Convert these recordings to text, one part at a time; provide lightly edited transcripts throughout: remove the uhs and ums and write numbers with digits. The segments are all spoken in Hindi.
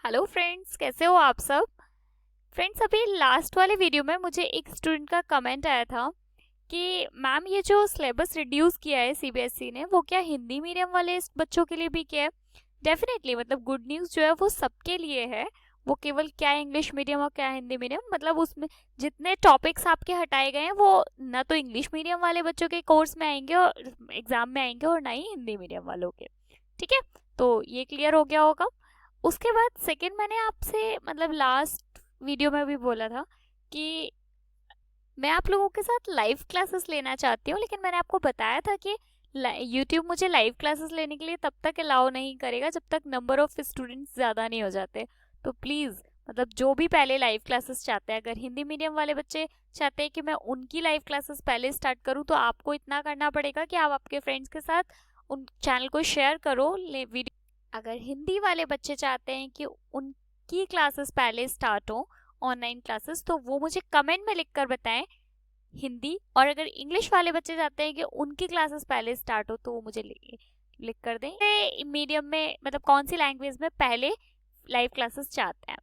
हेलो फ्रेंड्स, कैसे हो आप सब। फ्रेंड्स, अभी लास्ट वाले वीडियो में मुझे एक स्टूडेंट का कमेंट आया था कि मैम ये जो सिलेबस रिड्यूस किया है सीबीएसई ने, वो क्या हिंदी मीडियम वाले बच्चों के लिए भी किया है। डेफिनेटली, मतलब गुड न्यूज़ जो है वो सबके लिए है। वो केवल क्या इंग्लिश मीडियम और क्या हिंदी मीडियम, मतलब उसमें जितने टॉपिक्स आपके हटाए गए हैं वो ना तो इंग्लिश मीडियम वाले बच्चों के कोर्स में आएंगे और एग्जाम में आएंगे, और ना ही हिंदी मीडियम वालों के। ठीक है, तो ये क्लियर हो गया होगा। उसके बाद सेकंड, मैंने आपसे मतलब लास्ट वीडियो में भी बोला था कि मैं आप लोगों के साथ लाइव क्लासेस लेना चाहती हूँ, लेकिन मैंने आपको बताया था कि यूट्यूब मुझे लाइव क्लासेस लेने के लिए तब तक अलाउ नहीं करेगा जब तक नंबर ऑफ स्टूडेंट्स ज़्यादा नहीं हो जाते। तो प्लीज़, मतलब जो भी पहले लाइव क्लासेस चाहते हैं, अगर हिंदी मीडियम वाले बच्चे चाहते हैं कि मैं उनकी लाइव क्लासेस पहले स्टार्ट करूँ, तो आपको इतना करना पड़ेगा कि आप आपके फ्रेंड्स के साथ उन चैनल को शेयर करो वीडियो। अगर हिंदी वाले बच्चे चाहते हैं कि उनकी क्लासेस पहले स्टार्ट हो, ऑनलाइन क्लासेस, तो वो मुझे कमेंट में लिख कर बताएं हिंदी। और अगर इंग्लिश वाले बच्चे चाहते हैं कि उनकी क्लासेस पहले स्टार्ट हो, तो वो मुझे लिख कर दें मीडियम में, मतलब कौन सी लैंग्वेज में पहले लाइव क्लासेस चाहते हैं।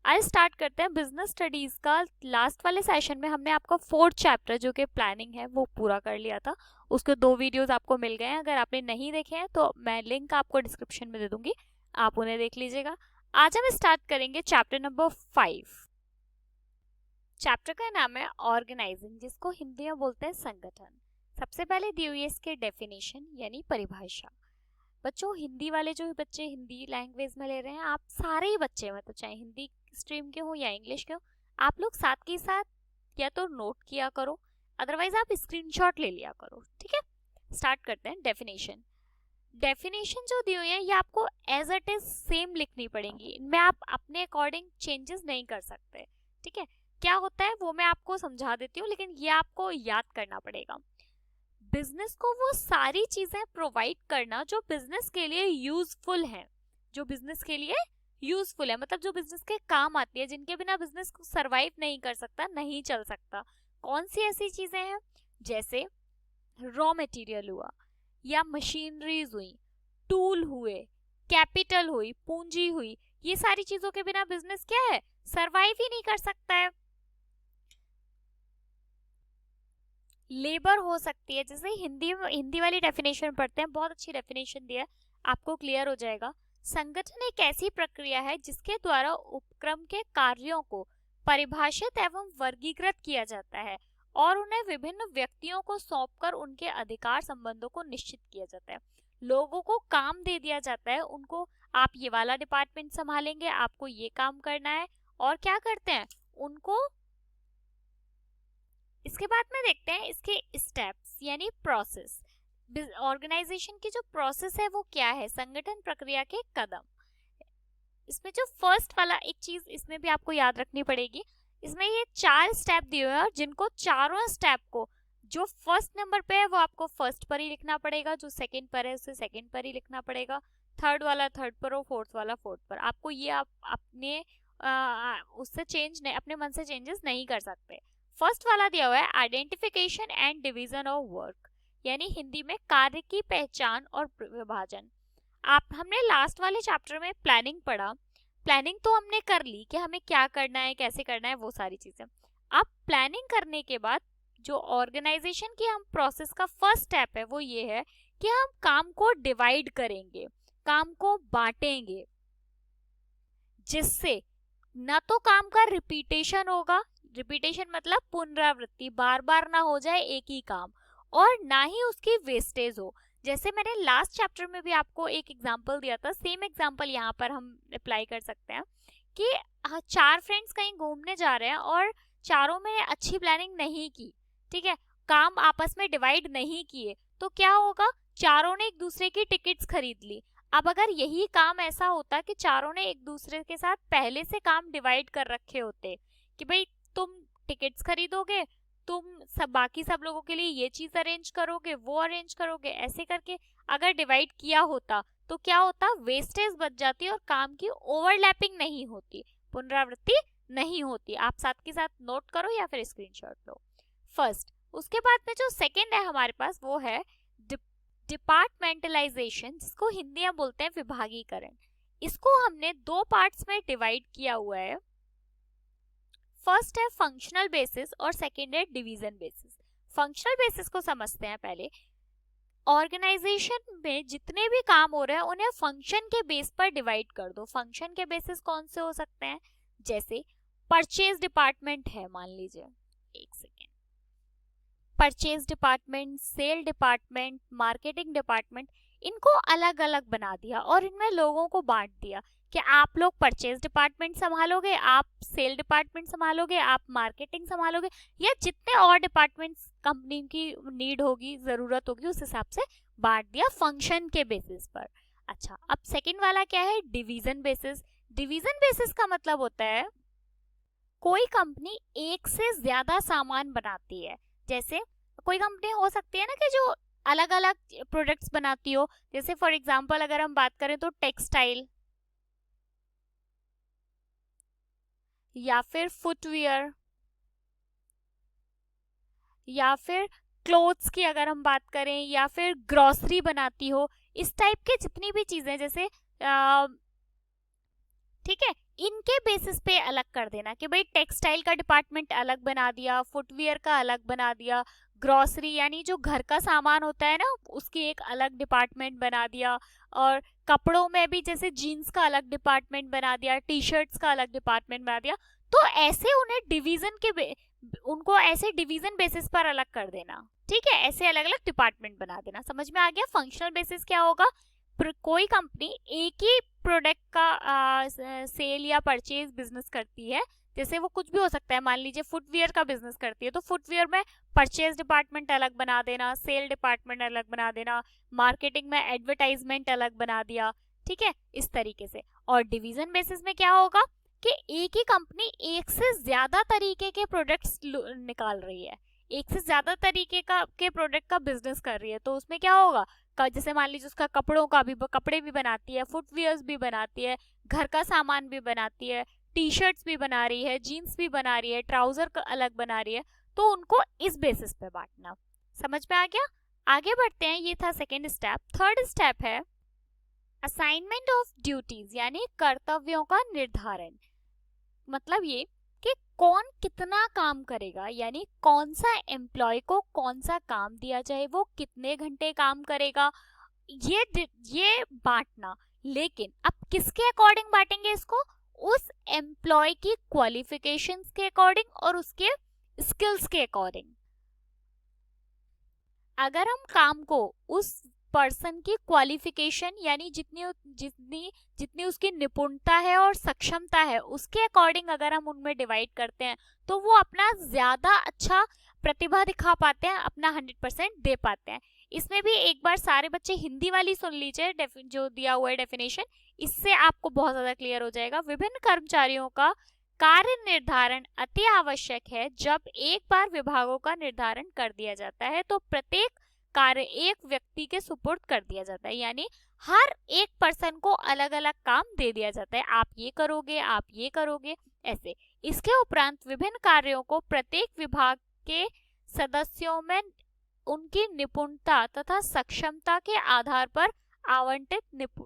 आज स्टार्ट करते हैं बिजनेस स्टडीज का। लास्ट वाले सेशन में हमने आपका 4th चैप्टर जो कि प्लानिंग है वो पूरा कर लिया था। उसके 2 वीडियोस आपको मिल गए हैं। अगर आपने नहीं देखे हैं तो मैं लिंक आपको डिस्क्रिप्शन में दे दूंगी, आप उन्हें देख लीजिएगा। आज हम स्टार्ट करेंगे चैप्टर नंबर 5। चैप्टर का नाम है ऑर्गेनाइजिंग, जिसको हिंदी में बोलते हैं संगठन। सबसे पहले दी हुई है इसके डेफिनेशन यानी परिभाषा। बच्चों, हिंदी वाले जो बच्चे हिंदी लैंग्वेज में ले रहे हैं, आप सारे ही बच्चे, मतलब चाहे हिंदी स्ट्रीम के हो या इंग्लिश के हो, आप लोग साथ के साथ या तो नोट किया करो, अदरवाइज आप स्क्रीनशॉट ले लिया करो। ठीक है, स्टार्ट करते हैं। डेफिनेशन डेफिनेशन जो दी हुई है ये आपको एज इट इज सेम लिखनी पड़ेगी, इनमें आप अपने अकॉर्डिंग चेंजेस नहीं कर सकते। ठीक है, क्या होता है वो मैं आपको समझा देती हूँ, लेकिन ये आपको याद करना पड़ेगा। बिजनेस को वो सारी चीजें प्रोवाइड करना जो बिजनेस के लिए यूजफुल है, जो बिजनेस के लिए यूजफुल है, मतलब जो बिजनेस के काम आती है, जिनके बिना बिजनेस को सरवाइव नहीं कर सकता, नहीं चल सकता। कौन सी ऐसी चीजें हैं? जैसे रॉ मटेरियल हुआ, या मशीनरीज हुई, टूल हुए, कैपिटल हुई, पूंजी हुई। ये सारी चीजों के बिना बिजनेस क्या है, सरवाइव ही नहीं कर सकता है। लेबर हो सकती है, जैसे हिंदी वाली डेफिनेशन पढ़ते हैं, बहुत अच्छी डेफिनेशन दिया है, आपको क्लियर हो जाएगा। संगठन एक ऐसी प्रक्रिया है जिसके द्वारा उपक्रम के कार्यों को परिभाषित एवं वर्गीकृत किया जाता है और उन्हें विभिन्न व्यक्तियों को सौंपकर उनके अधिकार संबंधों को निश्चित किया जाता है। लोगों को काम दे दिया जाता है, उनको आप ये वाला डिपार्टमेंट संभालेंगे, आपको ये काम करना है, और क्या करते हैं उनको। इसके बाद में देखते हैं इसके स्टेप्स यानी प्रोसेस। ऑर्गेनाइजेशन की जो प्रोसेस है वो क्या है, संगठन प्रक्रिया के कदम। इसमें जो फर्स्ट वाला एक चीज इसमें भी आपको याद रखनी पड़ेगी, इसमें ये 4 स्टेप दिए हुए हैं, और जिनको चारों स्टेप को जो फर्स्ट नंबर पे है वो आपको फर्स्ट पर ही लिखना पड़ेगा, जो सेकंड पर है उसे सेकंड पर ही लिखना पड़ेगा, थर्ड वाला थर्ड पर और फोर्थ वाला फोर्थ पर। आपको ये आप अपने उससे चेंज नहीं, अपने मन से चेंजेस नहीं कर सकते। फर्स्ट वाला दिया हुआ है identification and division of work, यानी हिंदी में कार्य की पहचान और विभाजन। आप हमने लास्ट वाले चैप्टर में प्लानिंग पढ़ा, प्लानिंग तो हमने कर ली कि हमें क्या करना है, कैसे करना है, वो सारी चीजें। अब प्लानिंग करने के बाद जो ऑर्गेनाइजेशन की हम प्रोसेस का फर्स्ट स्टेप है वो ये है कि हम काम को डिवाइड करेंगे, काम को बांटेंगे, जिससे ना तो काम का रिपीटेशन होगा, रिपीटेशन मतलब पुनरावृत्ति, बार बार ना हो जाए एक ही काम, और ना ही उसकी वेस्टेज हो। जैसे मैंने लास्ट चैप्टर में भी आपको एक एग्जांपल दिया था, सेम एग्जांपल यहाँ पर हम अप्लाई कर सकते हैं कि 4 फ्रेंड्स कहीं घूमने जा रहे हैं और चारों में अच्छी प्लानिंग नहीं की, ठीक है, काम आपस में डिवाइड नहीं किए, तो क्या होगा, चारों ने एक दूसरे की टिकट्स खरीद ली। अब अगर यही काम ऐसा होता कि चारों ने एक दूसरे के साथ पहले से काम डिवाइड कर रखे होते कि भाई तुम टिकट्स खरीदोगे, तुम सब बाकी सब लोगों के लिए ये चीज अरेंज करोगे, वो अरेंज करोगे, ऐसे करके अगर डिवाइड किया होता तो क्या होता, वेस्टेज बच जाती और काम की ओवरलैपिंग नहीं होती, पुनरावृत्ति नहीं होती। आप साथ के साथ नोट करो या फिर स्क्रीनशॉट लो। फर्स्ट, उसके बाद में जो सेकंड है हमारे पास वो है डिपार्टमेंटलाइजेशन, जिसको हिंदी में बोलते हैं विभागीकरण। इसको हमने दो पार्ट्स में डिवाइड किया हुआ है। फर्स्ट है फंक्शनल बेसिस और सेकंड है डिवीजन बेसिस। फंक्शनल बेसिस को समझते हैं पहले। ऑर्गेनाइजेशन में जितने भी काम हो रहे हैं उन्हें फंक्शन के बेस पर डिवाइड कर दो। फंक्शन के बेसिस कौन से हो सकते हैं? जैसे परचेज डिपार्टमेंट है, मान लीजिए, एक second, purchase department, sale department, marketing department, इनको अलग अलग बना दिया और इनमें लोगों को बांट दिया कि आप लोग परचेज डिपार्टमेंट संभालोगे, आप सेल डिपार्टमेंट संभालोगे, आप मार्केटिंग संभालोगे, या जितने और डिपार्टमेंट्स कंपनी की नीड होगी, जरूरत होगी, उस हिसाब से बांट दिया फंक्शन के बेसिस पर। अच्छा, अब सेकंड वाला क्या है? Division basis. डिवीजन बेसिस का मतलब होता है कोई कंपनी एक से ज्यादा सामान बनाती है। जैसे कोई कंपनी हो सकती है ना कि जो अलग अलग प्रोडक्ट्स बनाती हो। जैसे फॉर एग्जांपल अगर हम बात करें तो टेक्सटाइल, या फिर फुटवियर, या फिर क्लोथ्स की अगर हम बात करें, या फिर ग्रोसरी बनाती हो। इस टाइप के जितनी भी चीजें, जैसे ठीक है, इनके बेसिस पे अलग कर देना कि भाई टेक्सटाइल का डिपार्टमेंट अलग बना दिया, फुटवियर का अलग बना दिया, ग्रोसरी यानी जो घर का सामान होता है ना उसकी एक अलग डिपार्टमेंट बना दिया, और कपड़ों में भी जैसे जीन्स का अलग डिपार्टमेंट बना दिया, टी शर्ट्स का अलग डिपार्टमेंट बना दिया। तो ऐसे उन्हें डिवीजन के उनको ऐसे डिवीजन बेसिस पर अलग कर देना। ठीक है, ऐसे अलग अलग डिपार्टमेंट बना देना। समझ में आ गया? फंक्शनल बेसिस क्या होगा? कोई कंपनी एक ही प्रोडक्ट का सेल या परचेज बिजनेस करती है। जैसे वो कुछ भी हो सकता है, मान लीजिए फुटवियर का बिजनेस करती है तो फुटवियर में परचेज डिपार्टमेंट अलग बना देना, सेल डिपार्टमेंट अलग बना देना, मार्केटिंग में एडवर्टाइजमेंट अलग बना दिया। ठीक है, इस तरीके से। और डिवीजन बेसिस में क्या होगा कि एक ही कंपनी एक से ज्यादा तरीके के प्रोडक्ट्स निकाल रही है, एक से ज्यादा तरीके का के प्रोडक्ट का बिजनेस कर रही है। तो उसमें क्या होगा, जैसे मान लीजिए उसका कपड़ों का भी, कपड़े भी बनाती है, फुटवियर्स भी बनाती है, घर का सामान भी बनाती है, टी शर्ट्स भी बना रही है, जीन्स भी बना रही है, ट्राउजर अलग बना रही है। तो उनको इस बेसिस पे बांटना। समझ में आ गया? आगे बढ़ते हैं, ये था सेकेंड स्टेप। थर्ड स्टेप है असाइनमेंट ऑफ ड्यूटीज, यानी कर्तव्यों का निर्धारण। मतलब ये कि कौन कितना काम करेगा, यानी कौन सा एम्प्लॉय को कौन सा काम दिया जाए, वो कितने घंटे काम करेगा, ये बांटना। लेकिन अब किसके अकॉर्डिंग बांटेंगे इसको? उस एम्प्लॉय की क्वालिफिकेशंस के अकॉर्डिंग और उसके स्किल्स के अकॉर्डिंग। अगर हम काम को उस पर्सन की क्वालिफिकेशन यानी जितनी जितनी जितनी उसकी निपुणता है और सक्षमता है उसके अकॉर्डिंग अगर हम उनमें डिवाइड करते हैं तो वो अपना ज्यादा अच्छा प्रतिभा दिखा पाते हैं, अपना 100% दे पाते हैं। इसमें भी एक बार सारे बच्चे हिंदी वाली सुन लीजिए, जो दिया हुआ है डेफिनेशन, इससे आपको बहुत ज्यादा क्लियर हो जाएगा। विभिन्न कर्मचारियों का कार्य निर्धारण अति आवश्यक है। जब एक बार विभागों का निर्धारण कर दिया जाता है तो प्रत्येक कार्य एक व्यक्ति के सुपुर्द कर दिया जाता है, यानी हर एक पर्सन को अलग अलग काम दे दिया जाता है, आप ये करोगे, आप ये करोगे, ऐसे। इसके उपरांत विभिन्न कार्यों को प्रत्येक विभाग के सदस्यों में उनकी निपुणता तथा सक्षमता के आधार पर आवंटित,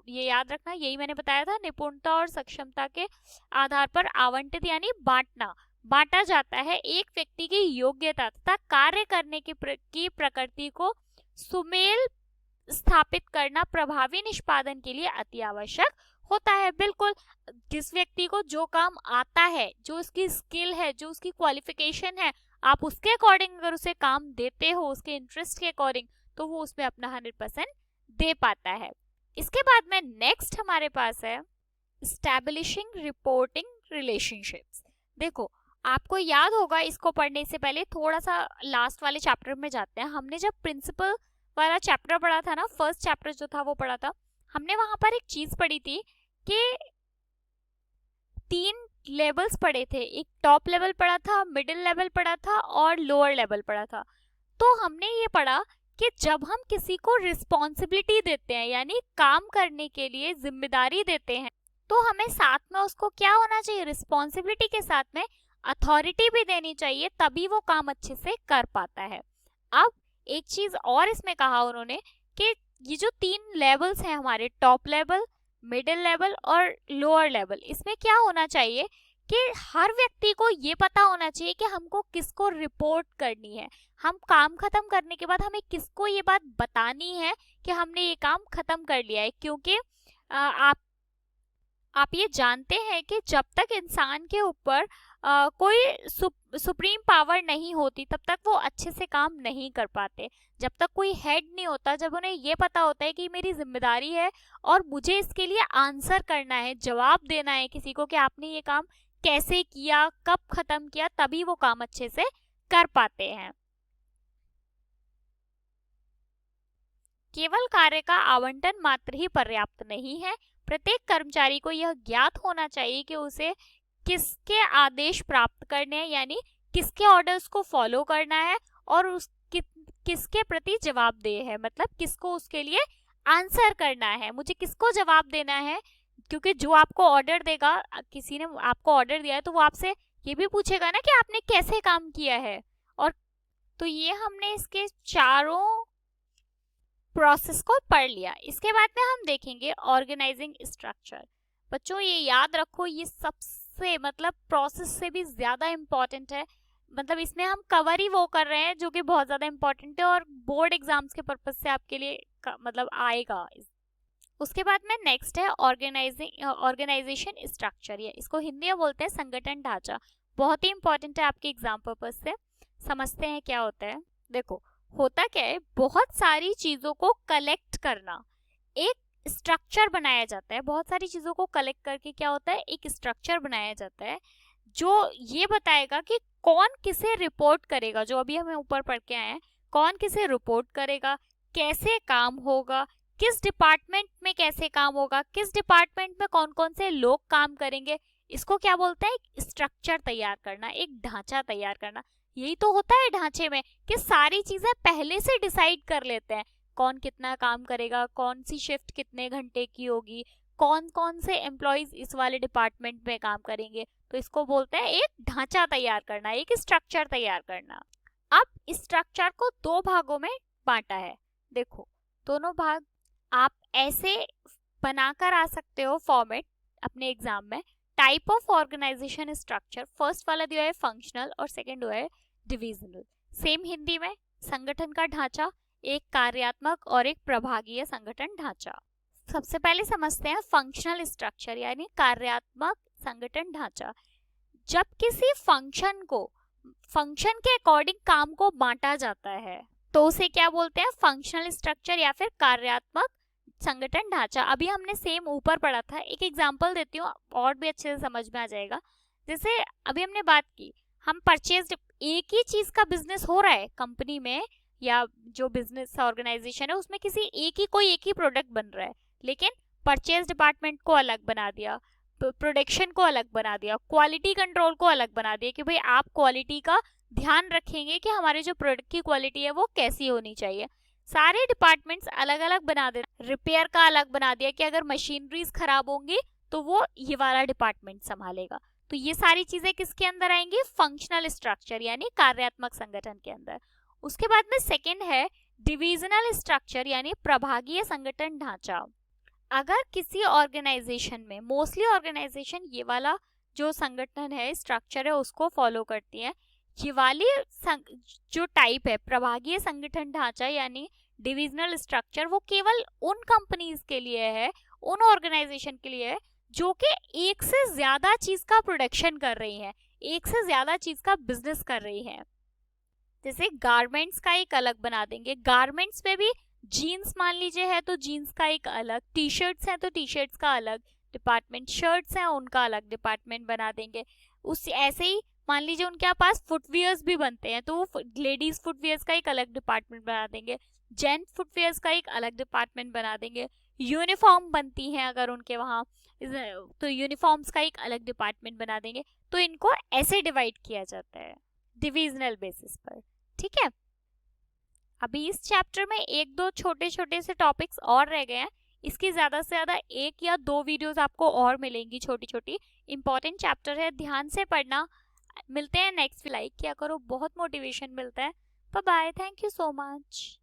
ये याद रखना, यही मैंने बताया था, निपुणता और सक्षमता के आधार पर आवंटित यानी बांटना, बांटा जाता है। एक व्यक्ति की योग्यता तथा कार्य करने की प्रकृति को सुमेल स्थापित करना प्रभावी निष्पादन के लिए अति आवश्यक होता है। बिल्कुल, जिस व्यक्ति को जो काम आता है, जो उसकी स्किल है, जो उसकी क्वालिफिकेशन है, आप उसके अकॉर्डिंग अगर उसे काम देते हो, उसके इंटरेस्ट के अकॉर्डिंग, तो वो उसमें अपना 100% दे पाता है। इसके बाद में नेक्स्ट हमारे पास है एस्टैब्लिशिंग रिपोर्टिंग रिलेशनशिप्स। देखो, आपको याद होगा, इसको पढ़ने से पहले थोड़ा सा लास्ट वाले चैप्टर में जाते हैं। हमने जब प्रिंसिपल वाला चैप्टर पढ़ा था ना, फर्स्ट चैप्टर जो था वो पढ़ा था, हमने वहां पर एक चीज पढ़ी थी कि 3 लेवल्स पढ़े थे। एक टॉप लेवल पढ़ा था, मिडिल लेवल पढ़ा था और लोअर लेवल पढ़ा था। तो हमने ये पढ़ा कि जब हम किसी को रिस्पॉन्सिबिलिटी देते हैं, यानी काम करने के लिए जिम्मेदारी देते हैं, तो हमें साथ में उसको क्या होना चाहिए, रिस्पॉन्सिबिलिटी के साथ में अथॉरिटी भी देनी चाहिए, तभी वो काम अच्छे से कर पाता है। अब एक चीज और इसमें कहा उन्होंने कि ये जो 3 लेवल्स हैं हमारे, टॉप लेवल, मिडिल लेवल और लोअर लेवल। इसमें क्या होना चाहिए कि हर व्यक्ति को ये पता होना चाहिए कि हमको किसको रिपोर्ट करनी है। हम काम खत्म करने के बाद हमें किसको ये बात बतानी है कि हमने ये काम खत्म कर लिया है, क्योंकि आप ये जानते हैं कि जब तक इंसान के ऊपर कोई सुप्रीम पावर नहीं होती तब तक वो अच्छे से काम नहीं कर पाते। जब तक कोई हेड नहीं होता, जब उन्हें ये पता होता है कि मेरी जिम्मेदारी है और मुझे इसके लिए आंसर करना है, जवाब देना है किसी को कि आपने ये काम कैसे किया, कब खत्म किया, तभी वो काम अच्छे से कर पाते हैं। केवल कार्य का आवंटन मात्र ही पर्याप्त नहीं है। प्रत्येक कर्मचारी को यह ज्ञात होना चाहिए कि उसे किसके आदेश प्राप्त करने हैं, यानी किसके ऑर्डर्स को फॉलो करना है और किसके प्रति जवाबदेह है, मतलब किसको उसके लिए आंसर करना है, मुझे किसको जवाब देना है। क्योंकि जो आपको ऑर्डर देगा, किसी ने आपको ऑर्डर दिया है तो वो आपसे ये भी पूछेगा ना कि आपने कैसे काम किया है। और तो ये हमने इसके चारों प्रोसेस को पढ़ लिया। इसके बाद में हम देखेंगे ऑर्गेनाइजिंग स्ट्रक्चर। बच्चों ये याद रखो, ये सबसे मतलब प्रोसेस से भी ज्यादा इम्पोर्टेंट है। मतलब इसमें हम कवर ही वो कर रहे हैं जो कि बहुत ज्यादा इम्पोर्टेंट है और बोर्ड एग्जाम्स के पर्पज से आपके लिए मतलब आएगा। उसके बाद में नेक्स्ट है ऑर्गेनाइजेशन स्ट्रक्चर, या इसको हिंदी में बोलते हैं संगठन ढांचा। बहुत ही इंपॉर्टेंट है आपके एग्जाम पर्पज से। समझते हैं क्या होता है। देखो होता क्या है, बहुत सारी चीजों को कलेक्ट करना, एक स्ट्रक्चर बनाया जाता है। बहुत सारी चीजों को कलेक्ट करके क्या होता है, एक स्ट्रक्चर बनाया जाता है जो ये बताएगा कि कौन किसे रिपोर्ट करेगा। जो अभी हमें ऊपर पढ़ के आए हैं, कौन किसे रिपोर्ट करेगा, कैसे काम होगा, किस डिपार्टमेंट में कैसे काम होगा, किस डिपार्टमेंट में कौन कौन से लोग काम करेंगे। इसको क्या बोलते हैं, एक स्ट्रक्चर तैयार करना, एक ढांचा तैयार करना। यही तो होता है ढांचे में कि सारी चीजें पहले से डिसाइड कर लेते हैं, कौन कितना काम करेगा, कौन सी शिफ्ट कितने घंटे की होगी, कौन कौन से एम्प्लॉयज इस वाले डिपार्टमेंट में काम करेंगे। तो इसको बोलते हैं एक ढांचा तैयार करना, एक स्ट्रक्चर तैयार करना। अब इस स्ट्रक्चर को दो भागों में बांटा है। देखो दोनों भाग आप ऐसे बनाकर आ सकते हो फॉर्मेट अपने एग्जाम में। Type of organisation structure, first वाला दिया है फंक्शनल और सेकंड हुआ है डिविजनल। सेम हिंदी में संगठन का ढांचा, एक कार्यात्मक और एक प्रभागीय संगठन ढांचा। सबसे पहले समझते हैं फंक्शनल स्ट्रक्चर यानी कार्यात्मक संगठन ढांचा। जब किसी फंक्शन के अकॉर्डिंग काम को बांटा जाता है तो उसे क्या बोलते हैं, फंक्शनल स्ट्रक्चर या फिर कार्यात्मक संगठन ढांचा। अभी हमने सेम ऊपर पढ़ा था, एक एग्जांपल देती हूँ और भी अच्छे से समझ में आ जाएगा। जैसे अभी हमने बात की, हम परचेज, एक ही चीज का बिजनेस हो रहा है कंपनी में या जो बिजनेस ऑर्गेनाइजेशन है उसमें किसी एक ही प्रोडक्ट बन रहा है, लेकिन परचेज डिपार्टमेंट को अलग बना दिया, प्रोडक्शन को अलग बना दिया, क्वालिटी कंट्रोल को अलग बना दिया कि भाई आप क्वालिटी का ध्यान रखेंगे कि हमारे जो प्रोडक्ट की क्वालिटी है वो कैसी होनी चाहिए। सारे डिपार्टमेंट्स अलग अलग बना दे, रिपेयर का अलग बना दिया कि अगर मशीनरीज खराब होंगी तो वो ये वाला डिपार्टमेंट संभालेगा। तो ये सारी चीजें किसके अंदर आएंगी, फंक्शनल स्ट्रक्चर यानी कार्यात्मक संगठन के अंदर। उसके बाद में सेकेंड है डिविजनल स्ट्रक्चर यानी प्रभागीय संगठन ढांचा। अगर किसी ऑर्गेनाइजेशन में, मोस्टली ऑर्गेनाइजेशन ये वाला जो संगठन है, स्ट्रक्चर है, उसको फॉलो करती है। ये वाली जो टाइप है प्रभागीय संगठन ढांचा यानी डिविजनल स्ट्रक्चर, वो केवल उन कंपनीज के लिए है, उन ऑर्गेनाइजेशन के लिए है जो कि एक से ज्यादा चीज का प्रोडक्शन कर रही है, एक से ज्यादा चीज का बिजनेस कर रही है। जैसे गारमेंट्स का एक अलग बना देंगे, गारमेंट्स पे भी जीन्स मान लीजिए है तो जीन्स का एक अलग, टी शर्ट्स है तो टी शर्ट्स का अलग डिपार्टमेंट, शर्ट्स हैं उनका अलग डिपार्टमेंट बना देंगे। उस ऐसे ही मान लीजिए उनके पास फुटवियर्स भी बनते हैं तो वो लेडीज फुटवियर्स का एक अलग डिपार्टमेंट बना देंगे, जेंट्स फुटवियर्स का एक अलग डिपार्टमेंट बना देंगे। यूनिफॉर्म बनती हैं अगर उनके वहाँ तो यूनिफॉर्म्स का एक अलग डिपार्टमेंट बना देंगे। तो इनको ऐसे डिवाइड किया जाता है डिविजनल बेसिस पर, ठीक है। अभी इस चैप्टर में एक दो छोटे छोटे से टॉपिक्स और रह गए हैं, इसकी ज्यादा से ज्यादा एक या दो वीडियोस आपको और मिलेंगी, छोटी छोटी इंपॉर्टेंट चैप्टर है, ध्यान से पढ़ना। मिलते हैं नेक्स्ट, लाइक किया करो, बहुत मोटिवेशन मिलता है। Bye bye, thank you so much.